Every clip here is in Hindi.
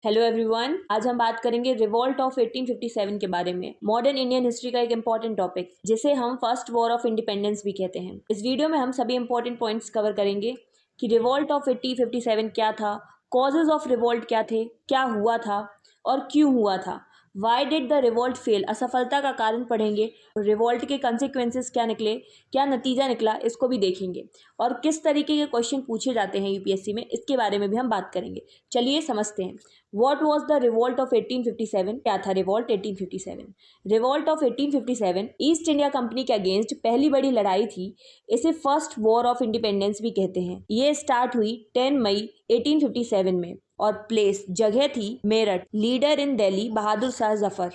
हेलो एवरीवन, आज हम बात करेंगे रिवॉल्ट ऑफ 1857 के बारे में। मॉडर्न इंडियन हिस्ट्री का एक इंपॉर्टेंट टॉपिक जिसे हम फर्स्ट वॉर ऑफ इंडिपेंडेंस भी कहते हैं। इस वीडियो में हम सभी इंपॉर्टेंट पॉइंट्स कवर करेंगे कि रिवॉल्ट ऑफ 1857 क्या था, कॉजेज ऑफ रिवॉल्ट क्या थे, क्या हुआ था और क्यों हुआ था, why did the revolt fail, असफलता का कारण पढ़ेंगे, रिवॉल्ट के कंसिक्वेंसेस क्या निकले, क्या नतीजा निकला, इसको भी देखेंगे और किस तरीके के क्वेश्चन पूछे जाते हैं यूपीएससी में, इसके बारे में भी हम बात करेंगे। चलिए समझते हैं। What was the revolt of 1857? क्या था revolt 1857? Revolt of 1857 east India company के अगेंस्ट पहली बड़ी लड़ाई थी। इसे फर्स्ट वॉर ऑफ इंडिपेंडेंस भी कहते हैं। ये स्टार्ट हुई 10 मई 1857 में और प्लेस जगह थी मेरठ। Leader in Delhi Bahadur Shah Zafar.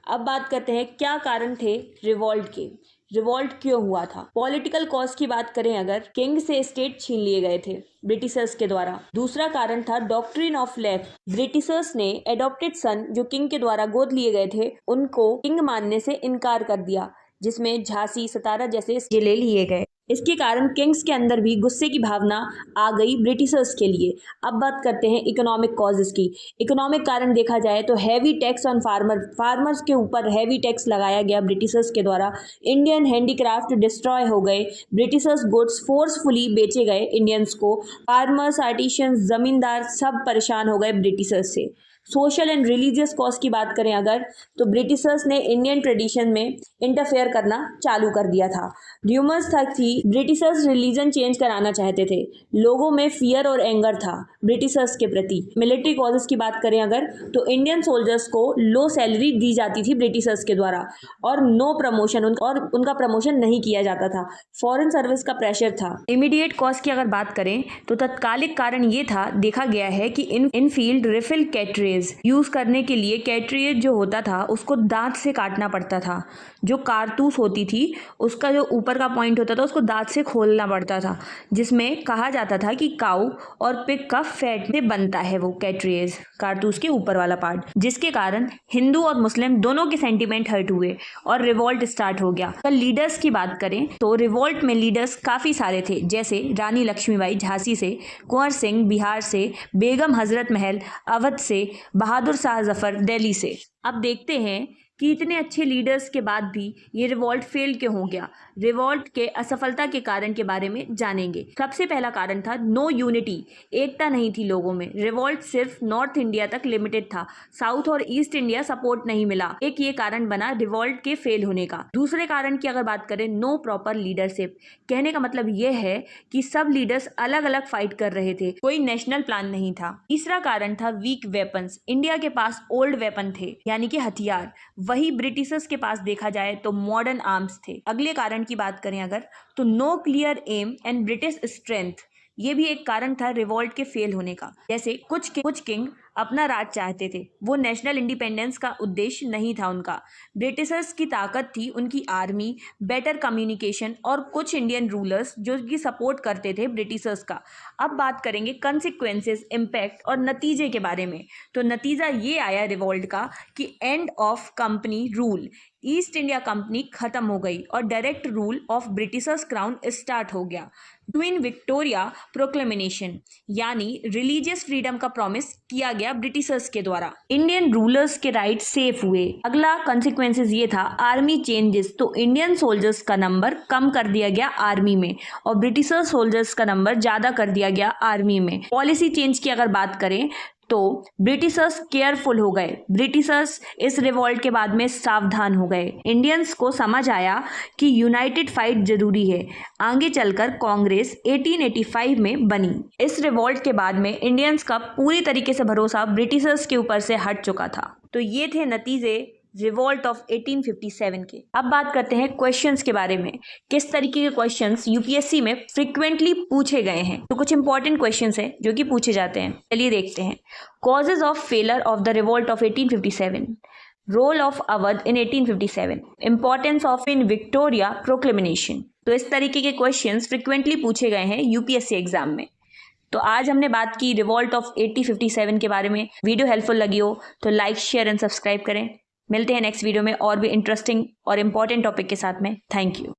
अब बात करते हैं क्या कारण थे रिवॉल्ट के, रिवॉल्ट क्यों हुआ था। पॉलिटिकल कॉज की बात करें अगर, किंग से स्टेट छीन लिए गए थे ब्रिटिशर्स के द्वारा। दूसरा कारण था डॉक्ट्रिन ऑफ लेफ्ट। ब्रिटिशर्स ने एडॉप्टेड सन जो किंग के द्वारा गोद लिए गए थे उनको किंग मानने से इनकार कर दिया, जिसमें झांसी, सतारा जैसे जिले लिए गए। इसके कारण किंग्स के अंदर भी गुस्से की भावना आ गई ब्रिटिशर्स के लिए। अब बात करते हैं इकोनॉमिक कॉजेज की। इकोनॉमिक कारण देखा जाए तो हैवी टैक्स ऑन फार्मर्स के ऊपर हैवी टैक्स लगाया गया ब्रिटिशर्स के द्वारा। इंडियन हैंडीक्राफ्ट डिस्ट्रॉय हो गए, ब्रिटिशर्स गुड्स फोर्सफुली बेचे गए इंडियंस को। फार्मर्स, आर्टिशियंस, जमींदार सब परेशान हो गए ब्रिटिशर्स से। सोशल एंड रिलीजियस कॉज की बात करें अगर, तो ब्रिटिशर्स ने इंडियन ट्रेडिशन में इंटरफेयर करना चालू कर दिया था। र्यूमर्स था कि ब्रिटिशर्स रिलीजन चेंज कराना चाहते थे। लोगों में फियर और एंगर था ब्रिटिशर्स के प्रति। मिलिट्री कॉजेस की बात करें अगर, तो इंडियन सोल्जर्स को लो सैलरी दी जाती थी ब्रिटिशर्स के द्वारा और नो प्रमोशन, और उनका प्रमोशन नहीं किया जाता था। फॉरेन सर्विस का प्रेशर था। इमीडिएट कॉज की अगर बात करें तो तत्कालिक कारण ये था, देखा गया है कि इन फील्ड रिफिल कैटरेज यूज करने के लिए कैटरेज जो होता था उसको दांत से काटना पड़ता था। जो कारतूस होती थी उसका जो ऊपर का पॉइंट होता था उसको दांत से खोलना पड़ता था, जिसमें कहा जाता था कि काऊ और पिग का फैट से बनता है वो कैटरेज, कारतूस के ऊपर वाला पार्ट, जिसके कारण हिंदू और मुस्लिम दोनों के सेंटीमेंट हर्ट हुए और रिवॉल्ट स्टार्ट हो गया। तो लीडर्स की बात करें तो रिवॉल्ट में लीडर्स काफी सारे थे, जैसे रानी लक्ष्मीबाई झांसी से, कुंवर सिंह बिहार से, बेगम हजरत महल अवध से, बहादुर शाह जफर दिल्ली से। अब देखते हैं कि इतने अच्छे लीडर्स के बाद भी ये रिवॉल्ट फेल क्यों हो गया। रिवॉल्ट के असफलता के कारण के बारे में जानेंगे। सबसे पहला कारण था नो यूनिटी, एकता नहीं थी लोगों में। रिवॉल्ट सिर्फ नॉर्थ इंडिया तक लिमिटेड था, साउथ और ईस्ट इंडिया सपोर्ट नहीं मिला। एक ये कारण बना रिवॉल्ट के फेल होने का। दूसरे कारण की अगर बात करें, नो प्रॉपर लीडरशिप। कहने का मतलब यह है कि सब लीडर्स अलग अलग फाइट कर रहे थे, कोई नेशनल प्लान नहीं था। तीसरा कारण था वीक वेपन्स। इंडिया के पास ओल्ड वेपन थे, यानी कि हथियार, वही ब्रिटिशर्स के पास देखा जाए तो मॉडर्न आर्म्स थे। अगले कारण की बात करें अगर, तो no clear M and British strength. ये भी एक कारण था रिवॉल्ट के फेल होने का। जैसे कुछ किंग अपना राज चाहते थे, वो नेशनल इंडिपेंडेंस का उद्देश्य नहीं था उनका। ब्रिटिशर्स की ताकत थी उनकी आर्मी, बेटर कम्युनिकेशन और कुछ इंडियन रूलर्स जो कि सपोर्ट करते थे ब्रिटिशर्स का। अब बात करेंगे कंसिक्वेंसेस, इम्पैक्ट और नतीजे के बारे में। तो नतीजा ये आया रिवॉल्ट का कि end of company rule, east India company खत्म हो गई और direct rule of Britishers crown start हो गया। क्वीन विक्टोरिया प्रोक्लेमेशन, यानी रिलीजियस फ्रीडम का प्रॉमिस किया गया ब्रिटिशर्स के द्वारा। इंडियन रूलर्स के राइट सेफ हुए। अगला कंसिक्वेंसेस ये था आर्मी चेंजेस, तो इंडियन सोल्जर्स का नंबर कम कर दिया गया आर्मी में और ब्रिटिशर्स सोल्जर्स का नंबर ज्यादा कर दिया गया आर्मी में। पॉलिसी चेंज की अगर बात करें तो ब्रिटिशर्स केयरफुल हो गए। ब्रिटिशर्स इस रिवॉल्ट के बाद में सावधान हो गए। इंडियंस को समझ आया कि यूनाइटेड फाइट जरूरी है। आगे चलकर कांग्रेस 1885 में बनी। इस रिवॉल्ट के बाद में इंडियंस का पूरी तरीके से भरोसा ब्रिटिशर्स के ऊपर से हट चुका था। तो ये थे नतीजे रिवॉल्ट ऑफ 1857 के। अब बात करते हैं क्वेश्चंस के बारे में, किस तरीके के क्वेश्चंस यूपीएससी में फ्रिक्वेंटली पूछे गए हैं। तो कुछ इंपॉर्टेंट क्वेश्चंस हैं जो कि पूछे जाते हैं, चलिए देखते हैं। Causes of failure of the revolt of 1857, role of Awadh in 1857, importance of in Victoria proclamation. तो इस तरीके के क्वेश्चंस फ्रिक्वेंटली पूछे गए हैं यूपीएससी एग्जाम में। तो आज हमने बात की रिवॉल्ट ऑफ 1857 के बारे में। वीडियो हेल्पफुल लगी हो तो लाइक, शेयर एंड सब्सक्राइब करें। मिलते हैं नेक्स्ट वीडियो में और भी इंटरेस्टिंग और इम्पोर्टेंट टॉपिक के साथ में। Thank you.